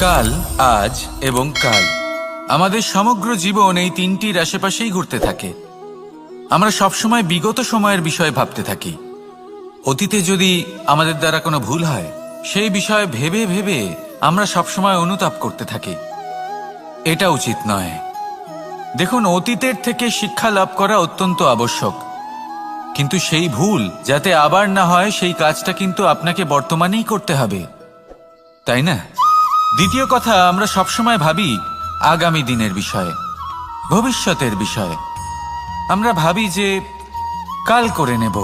কাল, আজ এবং কাল। আমাদের সমগ্র জীবন এই তিনটির আশেপাশেই ঘুরতে থাকে। আমরা সবসময় বিগত সময়ের বিষয়ে ভাবতে থাকি। অতীতে যদি আমাদের দ্বারা কোনো ভুল হয়, সেই বিষয়ে ভেবে ভেবে আমরা সবসময় অনুতাপ করতে থাকি। এটা উচিত নয়। দেখুন, অতীতের থেকে শিক্ষা লাভ করা অত্যন্ত আবশ্যক, কিন্তু সেই ভুল যাতে আবার না হয় সেই কাজটা কিন্তু আপনাকে বর্তমানেই করতে হবে, তাই না? দ্বিতীয় কথা, আমরা সবসময় ভাবি আগামী দিনের বিষয়ে, ভবিষ্যতের বিষয়ে। আমরা ভাবি যে কাল করে নেব,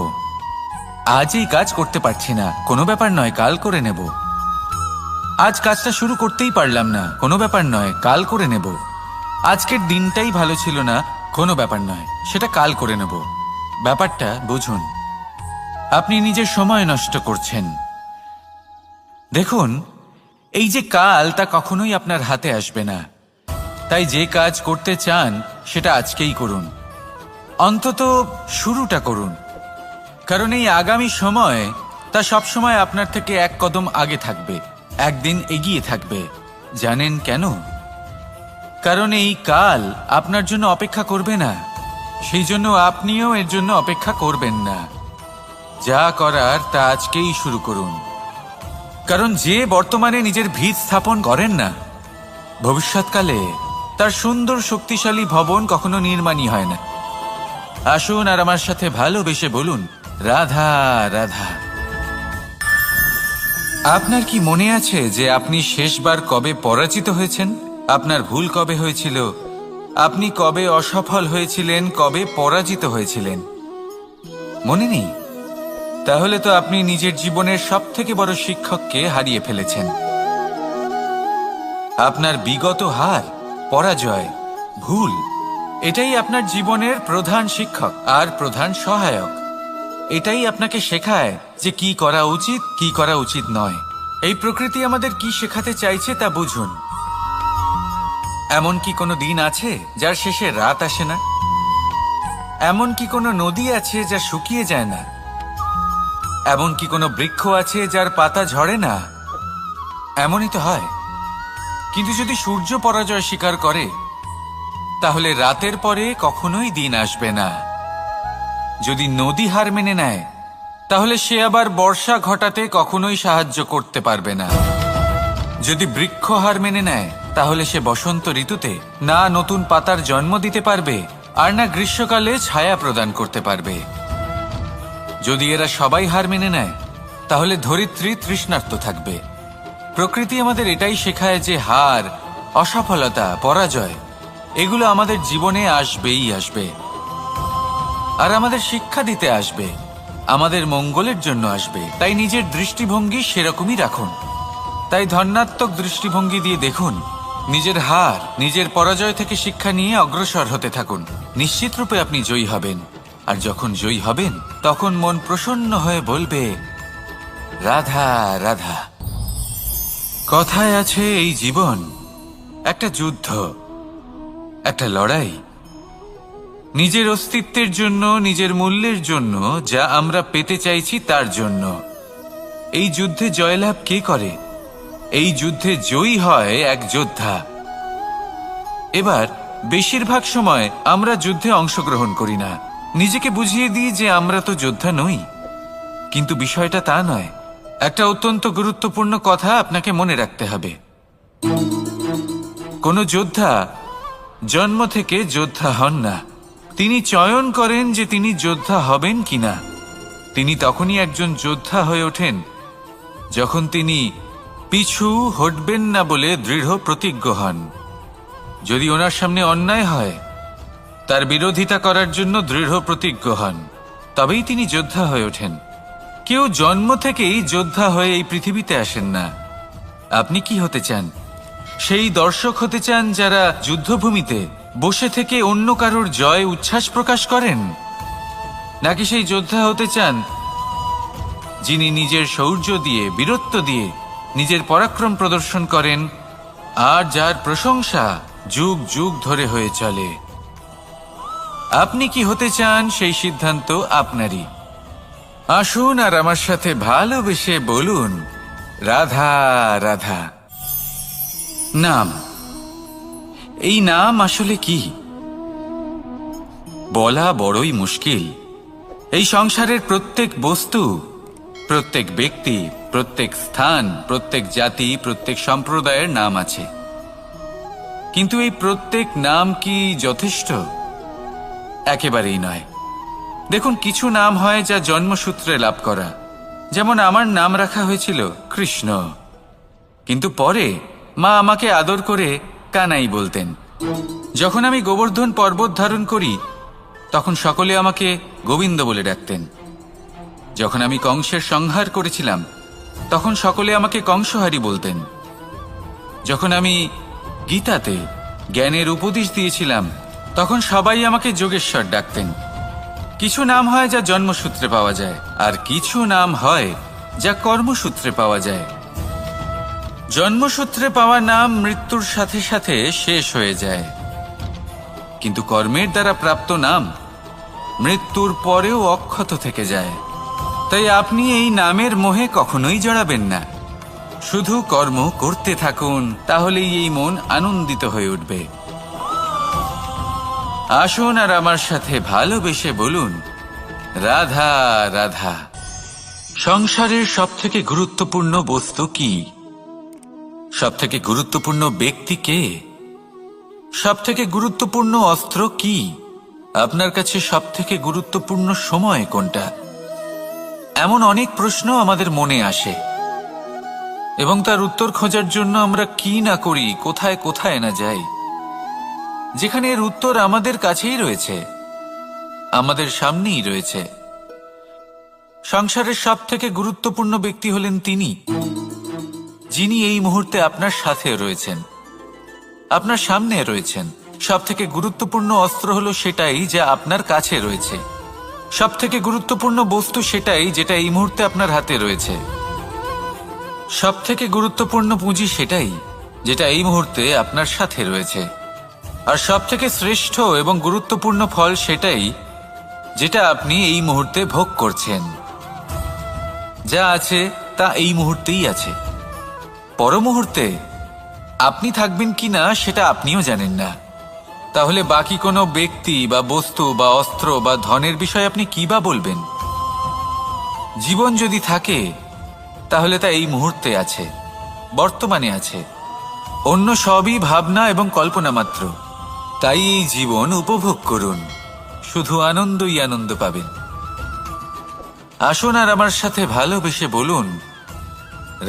আজ এই কাজ করতে পারছি না, কোনো ব্যাপার নয়, কাল করে নেব। আজ কাজটা শুরু করতেই পারলাম না, কোনো ব্যাপার নয়, কাল করে নেব। আজকের দিনটাই ভালো ছিল না, কোনো ব্যাপার নয়, সেটা কাল করে নেব। ব্যাপারটা বুঝুন, আপনি নিজের সময় নষ্ট করছেন। দেখুন, এই যে কাল, তা কখনোই আপনার হাতে আসবে না। তাই যে কাজ করতে চান সেটা আজকেই করুন, অন্তত শুরুটা করুন। কারণ এই আগামী সময় তা সবসময় আপনার থেকে এক কদম আগে থাকবে, একদিন এগিয়ে থাকবে। জানেন কেন? কারণ এই কাল আপনার জন্য অপেক্ষা করবে না, সেই জন্য আপনিও এর জন্য অপেক্ষা করবেন না। যা করার তা আজকেই শুরু করুন। কারণ যে বর্তমানে নিজের ভিত স্থাপন করেন না, ভবিষ্যৎকালে তার সুন্দর শক্তিশালী ভবন কখনো নির্মাণই হয় না। আসুন আর আমার সাথে ভালোবেসে বলুন, রাধা রাধা। আপনার কি মনে আছে যে আপনি শেষবার কবে পরাজিত হয়েছেন? আপনার ভুল কবে হয়েছিল? আপনি কবে অসফল হয়েছিলেন, কবে পরাজিত হয়েছিলেন? মনে নেই? তাহলে তো আপনি নিজের জীবনের সবথেকে বড় শিক্ষককে হারিয়ে ফেলেছেন। আপনার বিগত হার, পরাজয়, ভুল, এটাই আপনার জীবনের প্রধান শিক্ষক আর প্রধান সহায়ক। এটাই আপনাকে শেখায় যে কি করা উচিত, কি করা উচিত নয়। এই প্রকৃতি আমাদের কি শেখাতে চাইছে তা বুঝুন। এমন কি কোনো দিন আছে যার শেষে রাত আসে না? এমন কি কোনো নদী আছে যা শুকিয়ে যায় না? এমন কি কোনো বৃক্ষ আছে যার পাতা ঝরে না? এমনই তো হয়। কিন্তু যদি সূর্য পরাজয় স্বীকার করে, তাহলে রাতের পরে কখনোই দিন আসবে না। যদি নদী হার মেনে নেয়, তাহলে সে আবার বর্ষা ঘটাতে কখনোই সাহায্য করতে পারবে না। যদি বৃক্ষ হার মেনে নেয়, তাহলে সে বসন্ত ঋতুতে না নতুন পাতার জন্ম দিতে পারবে, আর না গ্রীষ্মকালে ছায়া প্রদান করতে পারবে। যদি এরা সবাই হার মেনে নেয়, তাহলে ধরিত্রী তৃষ্ণার্ত থাকবে। প্রকৃতি আমাদের এটাই শেখায় যে হার, অসফলতা, পরাজয় এগুলো আমাদের জীবনে আসবেই আসবে, আর আমাদের শিক্ষা দিতে আসবে, আমাদের মঙ্গলের জন্য আসবে। তাই নিজের দৃষ্টিভঙ্গি সেরকমই রাখুন। তাই ধনাত্মক দৃষ্টিভঙ্গি দিয়ে দেখুন, নিজের হার, নিজের পরাজয় থেকে শিক্ষা নিয়ে অগ্রসর হতে থাকুন। নিশ্চিত রূপে আপনি জয়ী হবেন। আর যখন জয়ী হবেন, তখন মন প্রসন্ন হয়ে বলবে, রাধা রাধা। কথায় আছে, এই জীবন একটা যুদ্ধ, একটা লড়াই। নিজের অস্তিত্বের জন্য, নিজের মূল্যের জন্য, যা আমরা পেতে চাইছি তার জন্য। এই যুদ্ধে জয়লাভ কে করে? এই যুদ্ধে জয়ী হয় এক যোদ্ধা। এবার বেশিরভাগ সময় আমরা যুদ্ধে অংশগ্রহণ করি না, নিজেকে বুঝিয়ে দিই যে আমরা তো যোদ্ধা নই। কিন্তু বিষয়টা তা নয়। একটা অত্যন্ত গুরুত্বপূর্ণ কথা আপনাকে মনে রাখতে হবে। কোনো যোদ্ধা জন্ম থেকে যোদ্ধা হন না। তিনি চয়ন করেন যে তিনি যোদ্ধা হবেন কিনা। তিনি তখনই একজন যোদ্ধা হয়ে ওঠেন যখন তিনি পিছু হটবেন না বলে দৃঢ় প্রতিজ্ঞ হন। যদি ওনার সামনে অন্যায় হয়, তার বিরোধিতা করার জন্য দৃঢ় প্রতিজ্ঞ হন, তবেই তিনি যোদ্ধা হয়ে ওঠেন। কেউ জন্ম থেকেই যোদ্ধা হয়ে এই পৃথিবীতে আসেন না। আপনি কি হতে চান? সেই দর্শক হতে চান যারা যুদ্ধভূমিতে বসে থেকে অন্য কারোর জয় উচ্ছ্বাস প্রকাশ করেন? নাকি সেই যোদ্ধা হতে চান যিনি নিজের শৌর্য দিয়ে, বীরত্ব দিয়ে নিজের পরাক্রম প্রদর্শন করেন, আর যার প্রশংসা যুগ যুগ ধরে হয়ে চলে? আপনি কি হতে চান, সেই সিদ্ধান্ত আপনারই। আসুন আর আমার সাথে ভালোবেসে বলুন, রাধা রাধা। নাম, এই নাম আসলে কি বলা বড়ই মুশকিল। এই সংসারের প্রত্যেক বস্তু, প্রত্যেক ব্যক্তি, প্রত্যেক স্থান, প্রত্যেক জাতি, প্রত্যেক সম্প্রদায়ের নাম আছে, কিন্তু এই প্রত্যেক নাম কি যথেষ্ট? একেবারেই নয়। দেখুন, কিছু নাম হয় যা জন্মসূত্রে লাভ করা। যেমন আমার নাম রাখা হয়েছিল কৃষ্ণ, কিন্তু পরে মা আমাকে আদর করে কানাই বলতেন। যখন আমি গোবর্ধন পর্বত ধারণ করি তখন সকলে আমাকে গোবিন্দ বলে ডাকতেন। যখন আমি কংসের সংহার করেছিলাম তখন সকলে আমাকে কংসহারি বলতেন। যখন আমি গীতাতে জ্ঞানের উপদেশ দিয়েছিলাম তখন সবাই আমাকে যোগেশ্বর ডাকতেন। কিছু নাম হয় যা জন্মসূত্রে পাওয়া যায়, আর কিছু নাম হয় যা কর্মসূত্রে পাওয়া যায়। জন্মসূত্রে পাওয়া নাম মৃত্যুর সাথে সাথে শেষ হয়ে যায়, কিন্তু কর্মের দ্বারা প্রাপ্ত নাম মৃত্যুর পরেও অক্ষত থেকে যায়। তাই আপনি এই নামের মোহে কখনোই জড়াবেন না। শুধু কর্ম করতে থাকুন, তাহলেই এই মন আনন্দিত হয়ে উঠবে। আসুন আর আমার সাথে ভালোবেসে বলুন, রাধা রাধা। সংসারের সবথেকে গুরুত্বপূর্ণ বস্তু কি? সবথেকে গুরুত্বপূর্ণ ব্যক্তি কে? সবথেকে গুরুত্বপূর্ণ অস্ত্র কি? আপনার কাছে সবথেকে গুরুত্বপূর্ণ সময় কোনটা? এমন অনেক প্রশ্ন আমাদের মনে আসে, এবং তার উত্তর খোঁজার জন্য আমরা কি না করি, কোথায় কোথায় না যাই, যেখানে এর উত্তর আমাদের কাছেই রয়েছে, আমাদের সামনেই রয়েছে। সংসারের সবথেকে গুরুত্বপূর্ণ ব্যক্তি হলেন তিনি, যিনি এই মুহূর্তে আপনার সাথে রয়েছেন, আপনার সামনে রয়েছেন। সবথেকে গুরুত্বপূর্ণ অস্ত্র হলো সেটাই যা আপনার কাছে রয়েছে। সবথেকে গুরুত্বপূর্ণ বস্তু সেটাই যেটা এই মুহূর্তে আপনার হাতে রয়েছে। সবথেকে গুরুত্বপূর্ণ পুঁজি সেটাই যেটা এই মুহূর্তে আপনার সাথে রয়েছে। আর সবথেকে শ্রেষ্ঠ এবং গুরুত্বপূর্ণ ফল সেটাই যেটা আপনি এই মুহূর্তে ভোগ করছেন। যা আছে তা এই মুহূর্তেই আছে। পর মুহূর্তে আপনি থাকবেন কিনা সেটা আপনিও জানেন না। তাহলে বাকি কোনো ব্যক্তি বা বস্তু বা অস্ত্র বা ধনের বিষয়ে আপনি কি বা বলবেন? জীবন যদি থাকে তাহলে তা এই মুহূর্তে আছে, বর্তমানে আছে। অন্য সবই ভাবনা এবং কল্পনা মাত্র। তাই এই জীবন উপভোগ করুন, শুধু আনন্দই আনন্দ পাবেন। আসুন আর আমার সাথে ভালোবেসে বলুন,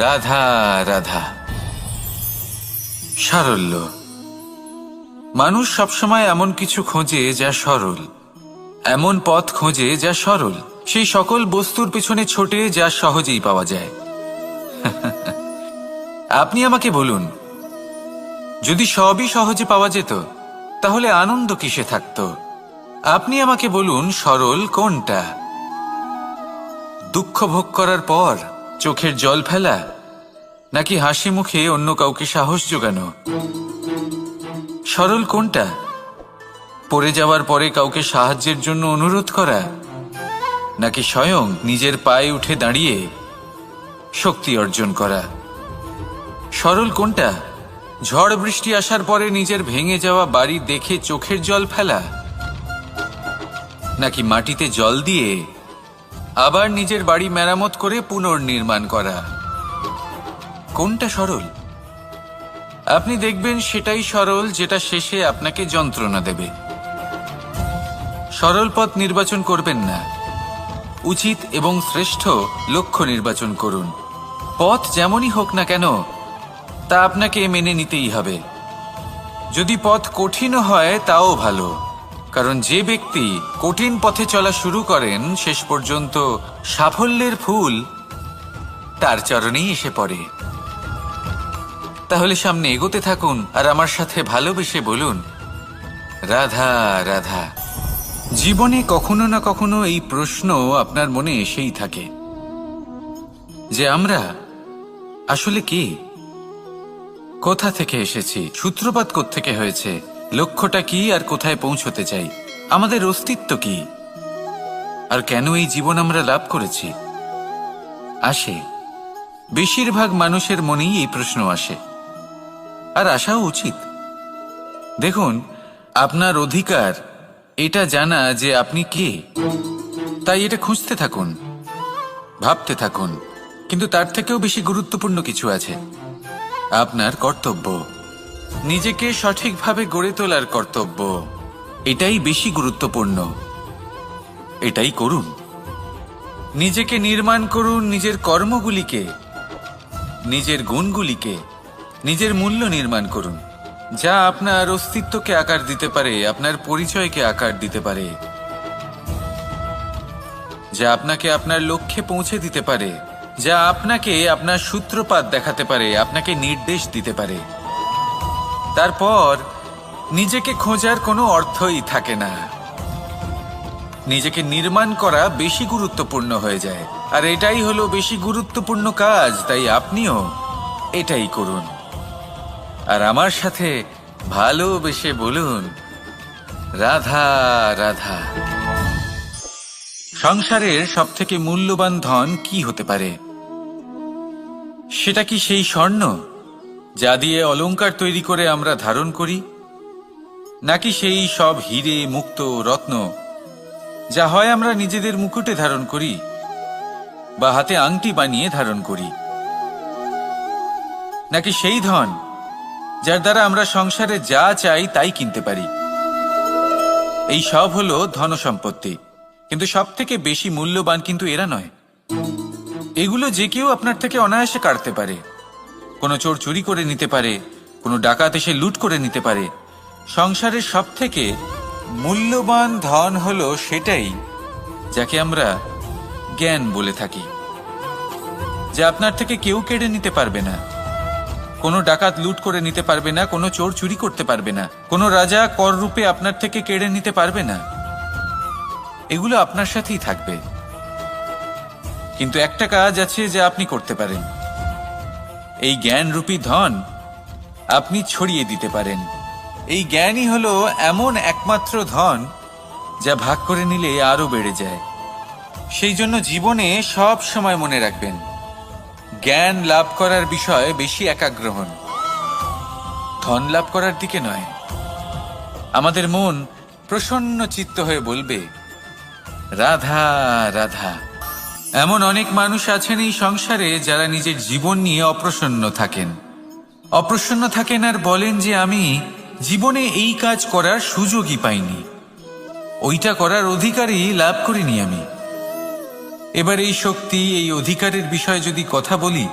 রাধা রাধা। সারল্য। মানুষ সবসময় এমন কিছু খোঁজে যা সরল, এমন পথ খোঁজে যা সরল, সেই সকল বস্তুর পিছনে ছোটে যা সহজেই পাওয়া যায়। আপনি আমাকে বলুন, যদি সবই সহজে পাওয়া যেত তাহলে আনন্দ কিসে থাকতো? আপনি আমাকে বলুন, সরল কোনটা? দুঃখ ভোগ করার পর চোখের জল ফেলা, নাকি হাসি মুখে অন্য কাউকে সাহস জোগানো? সরল কোনটা? পড়ে যাওয়ার পরে কাউকে সাহায্যের জন্য অনুরোধ করা, নাকি স্বয়ং নিজের পায়ে উঠে দাঁড়িয়ে শক্তি অর্জন করা? সরল কোনটা? ঝড় বৃষ্টি আসার পরে নিজের ভেঙে যাওয়া বাড়ি দেখে চোখের জল ফেলা, নাকি মাটিতে জল দিয়ে আবার নিজের বাড়ি মেরামত করে পুনর্নির্মাণ করা? কোনটা সরল? আপনি দেখবেন সেটাই সরল যেটা শেষে আপনাকে যন্ত্রণা দেবে। সরল পথ নির্বাচন করবেন না, উচিত এবং শ্রেষ্ঠ লক্ষ্য নির্বাচন করুন। পথ যেমনই হোক না কেন তা আপনাকে মেনে নিতেই হবে। যদি পথ কঠিনও হয় তাও ভালো, কারণ যে ব্যক্তি কঠিন পথে চলা শুরু করেন শেষ পর্যন্ত সাফল্যের ফুল তার চরণেই এসে পড়ে। তাহলে সামনে এগোতে থাকুন আর আমার সাথে ভালোবেসে বলুন, রাধা রাধা। জীবনে কখনো না কখনো এই প্রশ্ন আপনার মনে এসেই থাকে যে আমরা আসলে কে, কোথা থেকে এসেছি, সূত্রপাত কোত্থেকে হয়েছে, লক্ষ্যটা কি আর কোথায় পৌঁছতে চাই, আমাদের অস্তিত্ব কি, আর কেন এই জীবন আমরা লাভ করেছি? আসে, বেশিরভাগ মানুষের মনেই এই প্রশ্ন আসে। আর আসাও উচিত। দেখুন, আপনার অধিকার এটা জানা যে আপনি কে, তাই এটা খুঁজতে থাকুন, ভাবতে থাকুন। কিন্তু তার থেকেও বেশি গুরুত্বপূর্ণ কিছু আছে, আপনার কর্তব্য। নিজেকে সঠিকভাবে গড়ে তোলার কর্তব্য, এটাই বেশি গুরুত্বপূর্ণ। এটাই করুন। নিজেকে নির্মাণ করুন, নিজের কর্মগুলিকে, নিজের গুণগুলিকে, নিজের মূল্য নির্মাণ করুন, যা আপনার অস্তিত্বকে আকার দিতে পারে, আপনার পরিচয়কে আকার দিতে পারে, যা আপনাকে আপনার লক্ষ্যে পৌঁছে দিতে পারে, যা আপনাকে আপনার সূত্রপাত দেখাতে পারে, আপনাকে নির্দেশ দিতে পারে। তারপর নিজেকে খোঁজার কোনো অর্থই থাকে না। নিজেকে নির্মাণ করা বেশি গুরুত্বপূর্ণ হয়ে যায়, আর এটাই হলো বেশি গুরুত্বপূর্ণ কাজ। তাই আপনিও এটাই করুন, আর আমার সাথে ভালোবেসে বলুন, রাধা রাধা। সংসারের সবথেকে মূল্যবান ধন কি হতে পারে? সেটা কি সেই স্বর্ণ যা দিয়ে অলংকার তৈরি করে আমরা ধারণ করি, নাকি সেই সব হিরে, মুক্ত, রত্ন যা হয় আমরা নিজেদের মুকুটে ধারণ করি বা হাতে আংটি বানিয়ে ধারণ করি, নাকি সেই ধন যার দ্বারা আমরা সংসারে যা চাই তাই কিনতে পারি? এই সব হলো ধন সম্পত্তি, কিন্তু সব থেকে বেশি মূল্যবান কিন্তু এরা নয়। এগুলো যে কেউ আপনার থেকে অনায়াসে কাটতে পারে। কোনো চোর চুরি করে নিতে পারে, কোনো ডাকাত এসে লুট করে নিতে পারে। সংসারের সব থেকে মূল্যবান ধন হলো সেটাই যাকে আমরা জ্ঞান বলে থাকি, যা আপনার থেকে কেউ কেড়ে নিতে পারবে না। কোনো ডাকাত লুট করে নিতে পারবে না, কোনো চোর চুরি করতে পারবে না, কোনো রাজা কর রূপে আপনার থেকে কেড়ে নিতে পারবে না। এগুলো আপনার সাথেই থাকবে। কিন্তু একটা কাজ আছে যা আপনি করতে পারেন। এই জ্ঞানরূপী ধন আপনি ছড়িয়ে দিতে পারেন। এই জ্ঞানই হলো এমন একমাত্র ধন যা ভাগ করে নিলে আরো বেড়ে যায়। সেই জন্য জীবনে সব সময় মনে রাখবেন, জ্ঞান লাভ করার বিষয়ে বেশি একাগ্র হন, ধন লাভ করার দিকে নয়। আমাদের মন প্রসন্ন চিত্ত হয়ে বলবে, রাধা রাধা। এমন অনেক মানুষ আছেন এই সংসারে যারা নিজের জীবন নিয়ে অপ্রসন্ন থাকেন। অপ্রসন্ন থাকেন আর বলেন যে আমি জীবনে এই কাজ করার সুযোগই পাইনি, ওইটা করার অধিকারই লাভ করিনি আমি। এবার এই শক্তি, এই অধিকারের বিষয়ে যদি কথা বলি,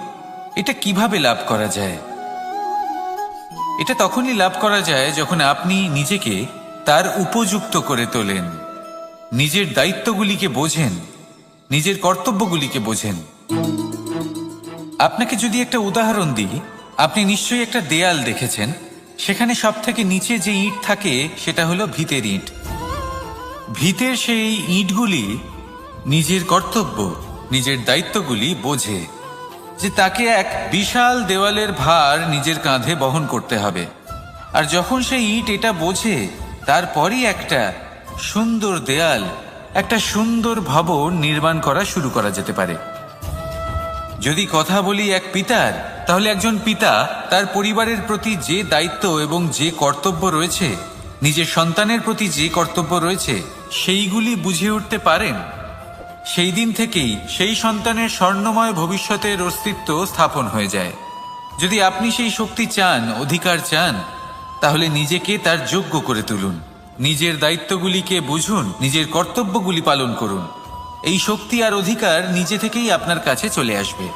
এটা কিভাবে লাভ করা যায়? এটা তখনই লাভ করা যায় যখন আপনি নিজেকে তার উপযুক্ত করে তোলেন, নিজের দায়িত্বগুলিকে বোঝেন, নিজের কর্তব্যগুলিকে বোঝেন। আপনাকে যদি একটা উদাহরণ দিই, আপনি নিশ্চয়ই একটা দেয়াল দেখেছেন। সেখানে সব থেকে নিচে যে ইট থাকে সেটা হলো ভিতের ইট। ভিতের সেই ইটগুলি নিজের কর্তব্য, নিজের দায়িত্বগুলি বোঝে, যে তাকে এক বিশাল দেওয়ালের ভার নিজের কাঁধে বহন করতে হবে। আর যখন সেই ইট এটা বোঝে, তারপরই একটা সুন্দর দেয়াল, একটা সুন্দর ভবন নির্মাণ করা শুরু করা যেতে পারে। যদি কথা বলি এক পিতার, তাহলে একজন পিতা তার পরিবারের প্রতি যে দায়িত্ব এবং যে কর্তব্য রয়েছে, নিজের সন্তানের প্রতি যে কর্তব্য রয়েছে, সেইগুলি বুঝে উঠতে পারেন। সেই দিন থেকেই সেই সন্তানের স্বর্ণময় ভবিষ্যতের অস্তিত্ব স্থাপন হয়ে যায়। যদি আপনি সেই শক্তি চান, অধিকার চান, তাহলে নিজেকে তার যোগ্য করে তুলুন, নিজের দায়িত্বগুলিকে বুঝুন, নিজের কর্তব্যগুলি পালন করুন। এই শক্তি আর অধিকার নিজে থেকেই আপনার কাছে চলে আসবে।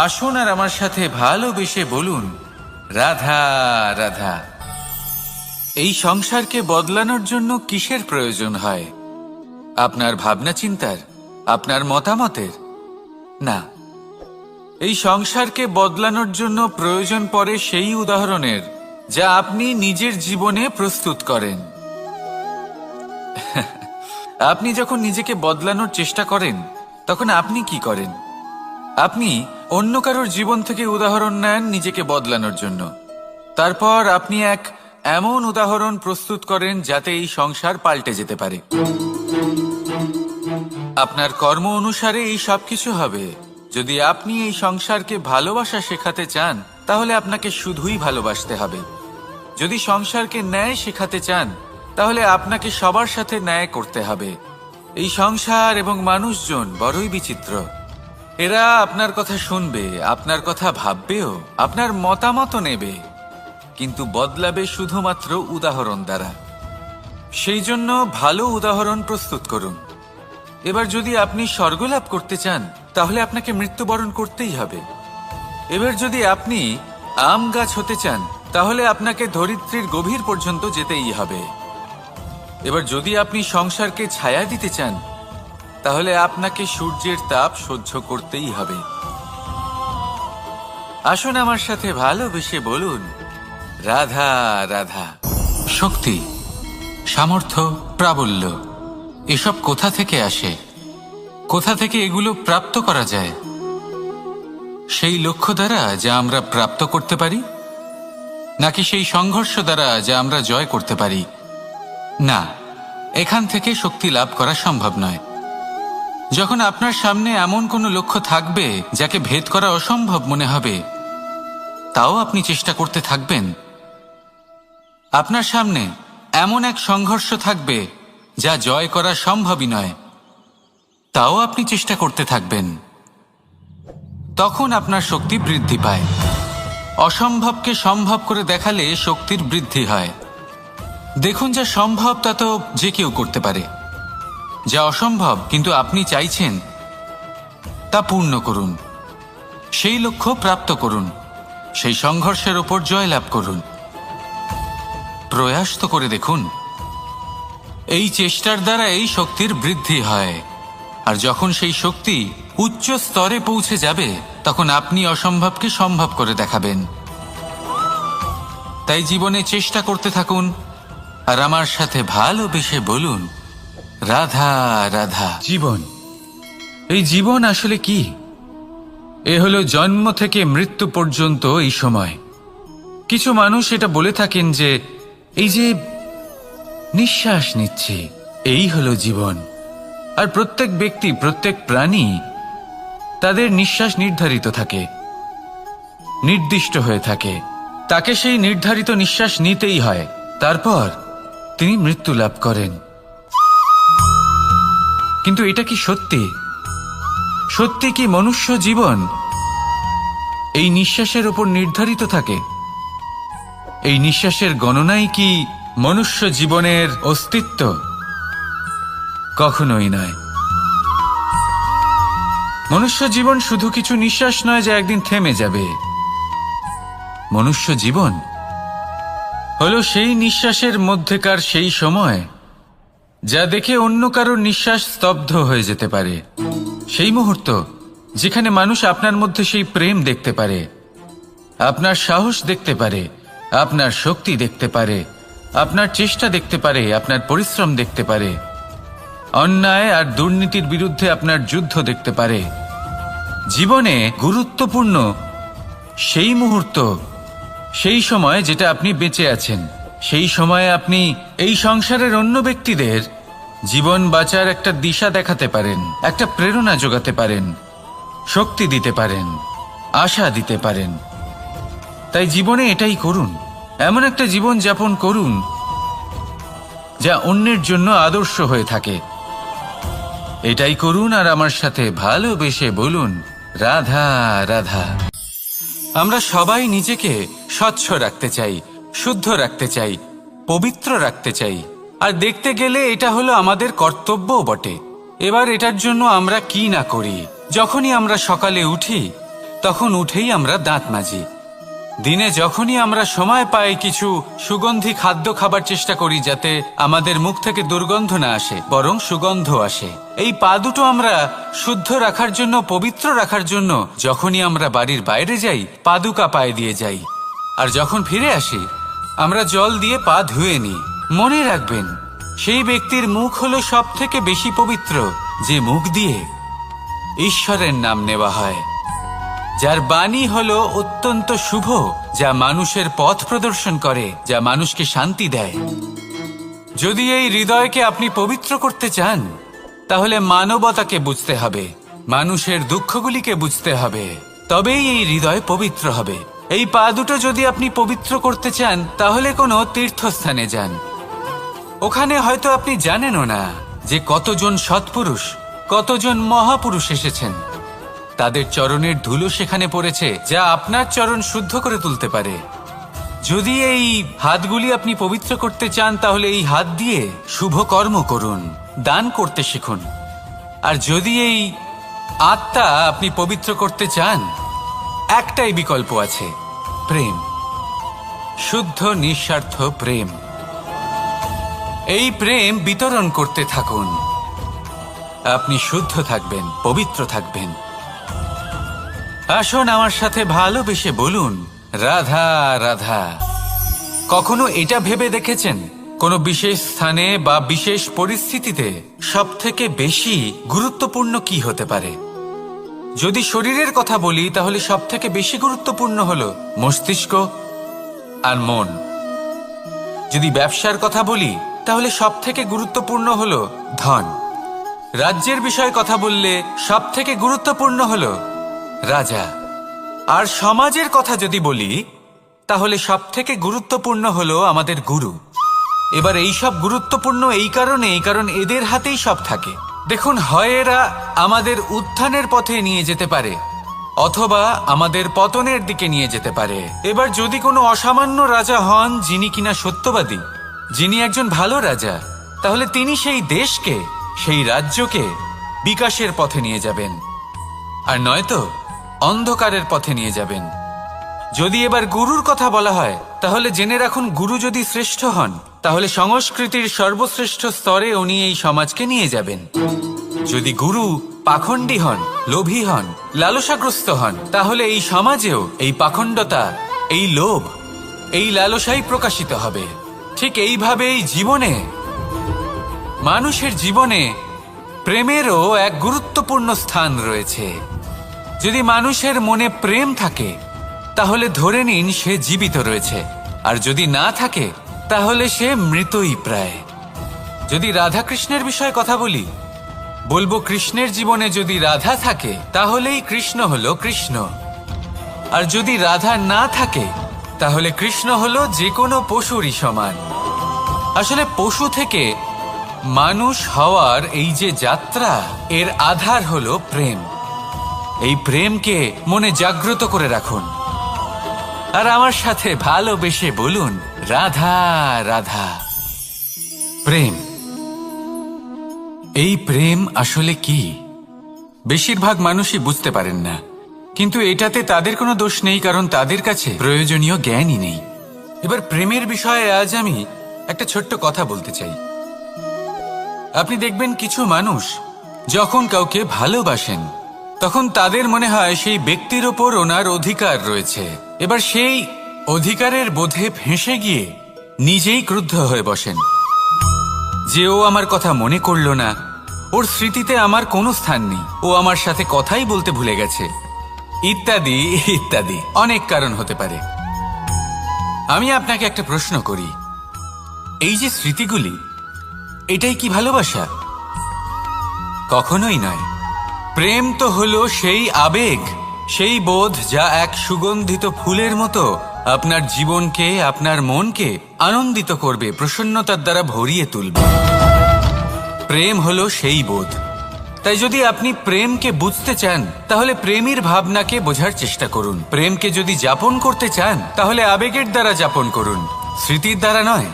আসুন আর আমার সাথে ভালোবেসে বলুন, রাধা রাধা। এই সংসারকে বদলানোর জন্য কিসের প্রয়োজন হয়? আপনার ভাবনা চিন্তার, আপনার মতামতের? না, এই সংসারকে বদলানোর জন্য প্রয়োজন পড়ে সেই উদাহরণের যা আপনি নিজের জীবনে প্রস্তুত করেন। আপনি যখন নিজেকে বদলানোর চেষ্টা করেন, তখন আপনি কি করেন? আপনি অন্য কারোর জীবন থেকে উদাহরণ নেন নিজেকে বদলানোর জন্য। তারপর আপনি এক এমন উদাহরণ প্রস্তুত করেন যাতে এই সংসার পাল্টে যেতে পারে। আপনার কর্ম অনুসারে এই সব কিছু হবে। যদি আপনি এই সংসারকে ভালোবাসা শেখাতে চান তাহলে আপনাকে শুধুই ভালোবাসতে হবে। যদি সংসারকে ন্যায় শেখাতে চান তাহলে আপনাকে সবার সাথে ন্যায় করতে হবে। এই সংসার এবং মানুষজন বড়ই বিচিত্র। এরা আপনার কথা শুনবে, আপনার কথা ভাববেও, আপনার মতামত নেবে, কিন্তু বদলাবে শুধুমাত্র উদাহরণ দ্বারা। সেই জন্য ভালো উদাহরণ প্রস্তুত করুন। এবার যদি আপনি স্বর্গলাভ করতে চান তাহলে আপনাকে মৃত্যুবরণ করতেই হবে। এবার যদি আপনি আম গাছ হতে চান তাহলে আপনাকে ধরিত্রীর গভীর পর্যন্ত যেতেই হবে। এবার যদি আপনি সংসারকে ছায়া দিতে চান তাহলে আপনাকে সূর্যের তাপ সহ্য করতেই হবে। আসুন আমার সাথে ভালোবেসে বলুন, রাধা রাধা। শক্তি, সামর্থ্য, প্রাবল্য এসব কোথা থেকে আসে? কোথা থেকে এগুলো প্রাপ্ত করা যায়? সেই লক্ষ্য দ্বারা যা আমরা প্রাপ্ত করতে পারি, নাকি সেই সংঘর্ষ দ্বারা যা আমরা জয় করতে পারি? না, এখান থেকে শক্তি লাভ করা সম্ভব নয়। যখন আপনার সামনে এমন কোনো লক্ষ্য থাকবে যাকে ভেদ করা অসম্ভব মনে হবে, তাও আপনি চেষ্টা করতে থাকবেন। আপনার সামনে এমন এক সংঘর্ষ থাকবে যা জয় করা সম্ভবই নয়, তাও আপনি চেষ্টা করতে থাকবেন। তখন আপনার শক্তি বৃদ্ধি পায়। অসম্ভবকে সম্ভব করে দেখালে শক্তির বৃদ্ধি হয়। দেখুন, যা সম্ভব তা তো যে কেউ করতে পারে। যা অসম্ভব কিন্তু আপনি চাইছেন তা পূর্ণ করুন। সেই লক্ষ্য প্রাপ্ত করুন। সেই সংঘর্ষের ওপর জয়লাভ করুন। প্রয়াস তো করে দেখুন। এই চেষ্টার দ্বারা এই শক্তির বৃদ্ধি হয়। আর যখন সেই শক্তি উচ্চ স্তরে পৌঁছে যাবে তখন আপনি অসম্ভবকে সম্ভব করে দেখাবেন। তাই জীবনে চেষ্টা করতে থাকুন আর আমার সাথে ভালোবেসে বলুন, রাধা রাধা। জীবন, এই জীবন আসলে কি? এ হলো জন্ম থেকে মৃত্যু পর্যন্ত এই সময়। কিছু মানুষ এটা বলে থাকেন যে এই যে নিঃশ্বাস নিচ্ছে এই হলো জীবন। আর প্রত্যেক ব্যক্তি, প্রত্যেক প্রাণী, তাদের নিঃশ্বাস নির্ধারিত থাকে, নির্দিষ্ট হয়ে থাকে। তাকে সেই নির্ধারিত নিঃশ্বাস নিতেই হয়। তারপর তিনি মৃত্যু লাভ করেন। কিন্তু এটা কি সত্যি? সত্যি কি মনুষ্য জীবন এই নিঃশ্বাসের উপর নির্ধারিত থাকে? এই নিঃশ্বাসের গণনাই কি মনুষ্য জীবনের অস্তিত্ব? কখনোই নয়। মনুষ্য জীবন শুধু কিছু নিঃশ্বাস নয় যা একদিন থেমে যাবে। মনুষ্য জীবন হলো সেই নিঃশ্বাসের মধ্যেকার সেই সময় যা দেখে অন্য কারোর নিঃশ্বাস স্তব্ধ হয়ে যেতে পারে। সেই মুহূর্ত যেখানে মানুষ আপনার মধ্যে সেই প্রেম দেখতে পারে, আপনার সাহস দেখতে পারে, আপনার শক্তি দেখতে পারে, আপনার চেষ্টা দেখতে পারে, আপনার পরিশ্রম দেখতে পারে, অন্যায় আর দুর্নীতির বিরুদ্ধে আপনার যুদ্ধ দেখতে পারে। জীবনে গুরুত্বপূর্ণ সেই মুহূর্ত, সেই সময় যেটা আপনি বেঁচে আছেন। সেই সময়ে আপনি এই সংসারের অন্য ব্যক্তিদের জীবন বাঁচার একটা দিশা দেখাতে পারেন, একটা প্রেরণা যোগাতে পারেন, শক্তি দিতে পারেন, আশা দিতে পারেন। তাই জীবনে এটাই করুন। এমন একটা জীবন যাপন করুন যা অন্যের জন্য আদর্শ হয়ে থাকে। এটাই করুন আর আমার সাথে ভালোবেসে বলুন, রাধা রাধা। আমরা সবাই নিজেকে স্বচ্ছ রাখতে চাই, শুদ্ধ রাখতে চাই, পবিত্র রাখতে চাই। আর দেখতে গেলে এটা হলো আমাদের কর্তব্যও বটে। এবার এটার জন্য আমরা কি না করি। যখনই আমরা সকালে উঠি তখন উঠেই আমরা দাঁত মাজি। দিনে যখনই আমরা সময় পাই কিছু সুগন্ধি খাদ্য খাবার চেষ্টা করি যাতে আমাদের মুখ থেকে দুর্গন্ধ না আসে, বরং সুগন্ধ আসে। এই পা দুটো আমরা শুদ্ধ রাখার জন্য, পবিত্র রাখার জন্য যখনই আমরা বাড়ির বাইরে যাই পাদুকা পায়ে দিয়ে যাই। আর যখন ফিরে আসি আমরা জল দিয়ে পা ধুয়ে নিই। মনে রাখবেন, সেই ব্যক্তির মুখ হলো সব থেকে বেশি পবিত্র যে মুখ দিয়ে ঈশ্বরের নাম নেওয়া হয়, যার বাণী হলো অত্যন্ত শুভ, যা মানুষের পথ প্রদর্শন করে, যা মানুষকে শান্তি দেয়। যদি এই হৃদয়কে আপনি পবিত্র করতে চান তাহলে মানবতাকে বুঝতে হবে, মানুষের দুঃখগুলিকে বুঝতে হবে, তবেই এই হৃদয় পবিত্র হবে। এই পা দুটো যদি আপনি পবিত্র করতে চান, তাহলে কোনো তীর্থস্থানে যান। ওখানে হয়তো আপনি জানেনও না যে কতজন সৎপুরুষ, কতজন মহাপুরুষ এসেছেন। তাদের চরণের ধুলো সেখানে পড়েছে, যা আপনার চরণ শুদ্ধ করে তুলতে পারে। যদি এই হাতগুলি আপনি পবিত্র করতে চান, তাহলে এই হাত দিয়ে শুভ কর্ম করুন, দান করতে শিখুন। আর যদি এই আত্মা আপনি পবিত্র করতে চান, একটাই বিকল্প আছে, প্রেম। শুদ্ধ নিঃস্বার্থ প্রেম। এই প্রেম বিতরণ করতে থাকুন। আপনি শুদ্ধ থাকবেন, পবিত্র থাকবেন। আসুন আমার সাথে ভালোবেসে বলুন, রাধা রাধা। কখনো এটা ভেবে দেখেছেন কোনো বিশেষ স্থানে বা বিশেষ পরিস্থিতিতে সবথেকে বেশি গুরুত্বপূর্ণ কি হতে পারে? যদি শরীরের কথা বলি, তাহলে সবথেকে বেশি গুরুত্বপূর্ণ হলো মস্তিষ্ক আর মন। যদি ব্যবসার কথা বলি, তাহলে সবথেকে গুরুত্বপূর্ণ হলো ধন। রাজ্যের বিষয়ে কথা বললে সবথেকে গুরুত্বপূর্ণ হলো রাজা। আর সমাজের কথা যদি বলি, তাহলে সবথেকে গুরুত্বপূর্ণ হলো আমাদের গুরু। এবার এই সব গুরুত্বপূর্ণ এই কারণ এদের হাতেই সব থাকে। দেখুন, হয় এরা আমাদের উত্থানের পথে নিয়ে যেতে পারে, অথবা আমাদের পতনের দিকে নিয়ে যেতে পারে। এবার যদি কোনো অসামান্য রাজা হন, যিনি কিনা সত্যবাদী, যিনি একজন ভালো রাজা, তাহলে তিনি সেই দেশকে, সেই রাজ্যকে বিকাশের পথে নিয়ে যাবেন, আর নয়তো অন্ধকারের পথে নিয়ে যাবেন। যদি এবার গুরুর কথা বলা হয়, তাহলে জেনে রাখুন, গুরু যদি শ্রেষ্ঠ হন, তাহলে সংস্কৃতির সর্বশ্রেষ্ঠ স্তরে উনি এই সমাজকে নিয়ে যাবেন। যদি গুরু পাখণ্ডী হন, লোভী হন, লালসাগ্রস্ত হন, তাহলে এই সমাজেও এই পাখণ্ডতা, এই লোভ, এই লালসাই প্রকাশিত হবে। ঠিক এইভাবেই জীবনে, মানুষের জীবনে প্রেমেরও এক গুরুত্বপূর্ণ স্থান রয়েছে। যদি মানুষের মনে প্রেম থাকে, তাহলে ধরে নিন সে জীবিত রয়েছে, আর যদি না থাকে, তাহলে সে মৃতই প্রায়। যদি রাধা কৃষ্ণের বিষয়ে কথা বলি, বলবো কৃষ্ণের জীবনে যদি রাধা থাকে, তাহলেই কৃষ্ণ হলো কৃষ্ণ। আর যদি রাধা না থাকে, তাহলে কৃষ্ণ হলো যে কোনো পশুরই সমান। আসলে পশু থেকে মানুষ হওয়ার এই যে যাত্রা, এর আধার হলো প্রেম। এই প্রেমকে মনে জাগ্রত করে রাখুন, আর আমার সাথে ভালোবেসে বলুন, রাধা রাধা। প্রেম, এই প্রেম আসলে কি? বেশিরভাগ মানুষই বুঝতে পারেন না, কিন্তু এটাতে তাদের কোনো দোষ নেই, কারণ তাদের কাছে প্রয়োজনীয় জ্ঞানই নেই। এবার প্রেমের বিষয়ে আজ আমি একটা ছোট্ট কথা বলতে চাই। আপনি দেখবেন, কিছু মানুষ যখন কাউকে ভালোবাসেন, তখন তাদের মনে হয় সেই ব্যক্তির ওপর ওনার অধিকার রয়েছে। এবার সেই অধিকারের বোধে ফেঁসে গিয়ে নিজেই ক্রুদ্ধ হয়ে বসেন, যে ও আমার কথা মনে করলো না, ওর স্মৃতিতে আমার কোনো স্থান নেই, ও আমার সাথে কথাই বলতে ভুলে গেছে, ইত্যাদি ইত্যাদি অনেক কারণ হতে পারে। আমি আপনাকে একটা প্রশ্ন করি, এই যে স্মৃতিগুলি, এটাই কি ভালোবাসা? কখনোই নয়। প্রেম তো হলো সেই আবেগ, সেই বোধ, যা এক সুগন্ধিত ফুলের মতো আপনার জীবনকে, আপনার মনকে আনন্দিত করবে, প্রসন্নতার দ্বারা ভরিয়ে তুলবে। প্রেম হলো সেই বোধ। তাই যদি আপনি প্রেমকে বুঝতে চান, তাহলে প্রেমের ভাবনাকে বোঝার চেষ্টা করুন। প্রেমকে যদি যাপন করতে চান, তাহলে আবেগের দ্বারা যাপন করুন, স্মৃতির দ্বারা নয়।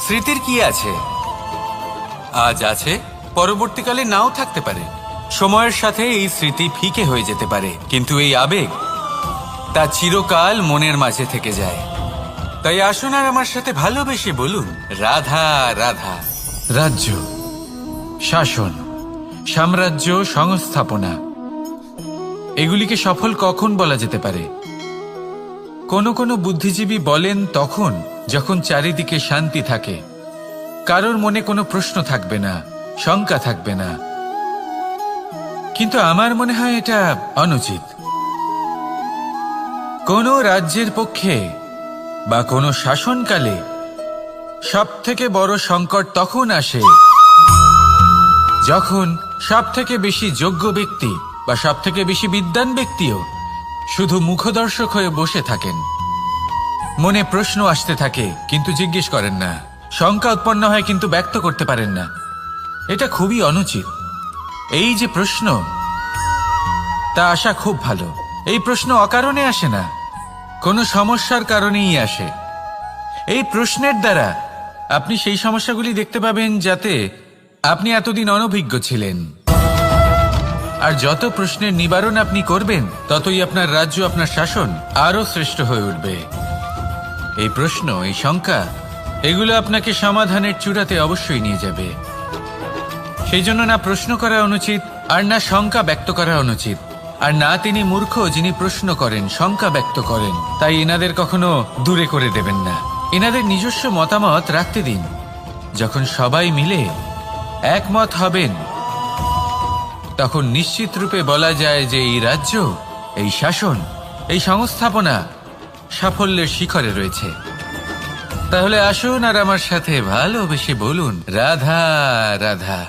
স্মৃতির কি আছে? আজ আছে, পরবর্তীকালে নাও থাকতে পারে। সময়ের সাথে এই স্মৃতি ফিকে হয়ে যেতে পারে, কিন্তু এই আবেগ, তা চিরকাল মনের মাঝে থেকে যায়। তাই আসুন আর আমার সাথে ভালোবেসে বলুন, রাধা রাধা। রাজ্য, শাসন, সাম্রাজ্য, সংস্থাপনা, এগুলিকে সফল কখন বলা যেতে পারে? কোনো কোনো বুদ্ধিজীবী বলেন তখন, যখন চারিদিকে শান্তি থাকে, কারোর মনে কোনো প্রশ্ন থাকবে না, শঙ্কা থাকবে না। কিন্তু আমার মনে হয় এটা অনুচিত। কোনো রাজ্যের পক্ষে বা কোনো শাসনকালে সবথেকে বড় সংকট তখন আসে, যখন সবথেকে বেশি যোগ্য ব্যক্তি বা সব থেকে বেশি বিদ্বান ব্যক্তিও শুধু মুখদর্শক হয়ে বসে থাকেন। মনে প্রশ্ন আসতে থাকে কিন্তু জিজ্ঞেস করেন না, শঙ্কা উৎপন্ন হয় কিন্তু ব্যক্ত করতে পারেন না। এটা খুবই অনুচিত। এই যে প্রশ্ন, তা আসা খুব ভালো। এই প্রশ্ন অকারণে আসে না, কোনো সমস্যার কারণেই আসে। এই প্রশ্নের দ্বারা আপনি সেই সমস্যাগুলি দেখতে পাবেন যাতে আপনি এতদিন অনভিজ্ঞ ছিলেন। আর যত প্রশ্নের নিবারণ আপনি করবেন, ততই আপনার রাজ্য, আপনার শাসন আরো শ্রেষ্ঠ হয়ে উঠবে। এই প্রশ্ন, এই শঙ্কা, এগুলো আপনাকে সমাধানের চূড়াতে অবশ্যই নিয়ে যাবে। সেই জন্য না প্রশ্ন করা অনুচিত, আর না শঙ্কা ব্যক্ত করা অনুচিত। আর না তিনি মূর্খ যিনি প্রশ্ন করেন, শঙ্কা ব্যক্ত করেন। তাই এনাদের কখনো দূরে করে দেবেন না, এনাদের নিজস্ব মতামত রাখতে দিন। যখন সবাই মিলে একমত হবেন, তখন নিশ্চিত রূপে বলা যায় যে এই রাজ্য, এই শাসন, এই সংস্থাপনা সাফল্যের শিখরে রয়েছে। তাহলে আসুন আর আমার সাথে ভালোবেসে বলুন, রাধা রাধা।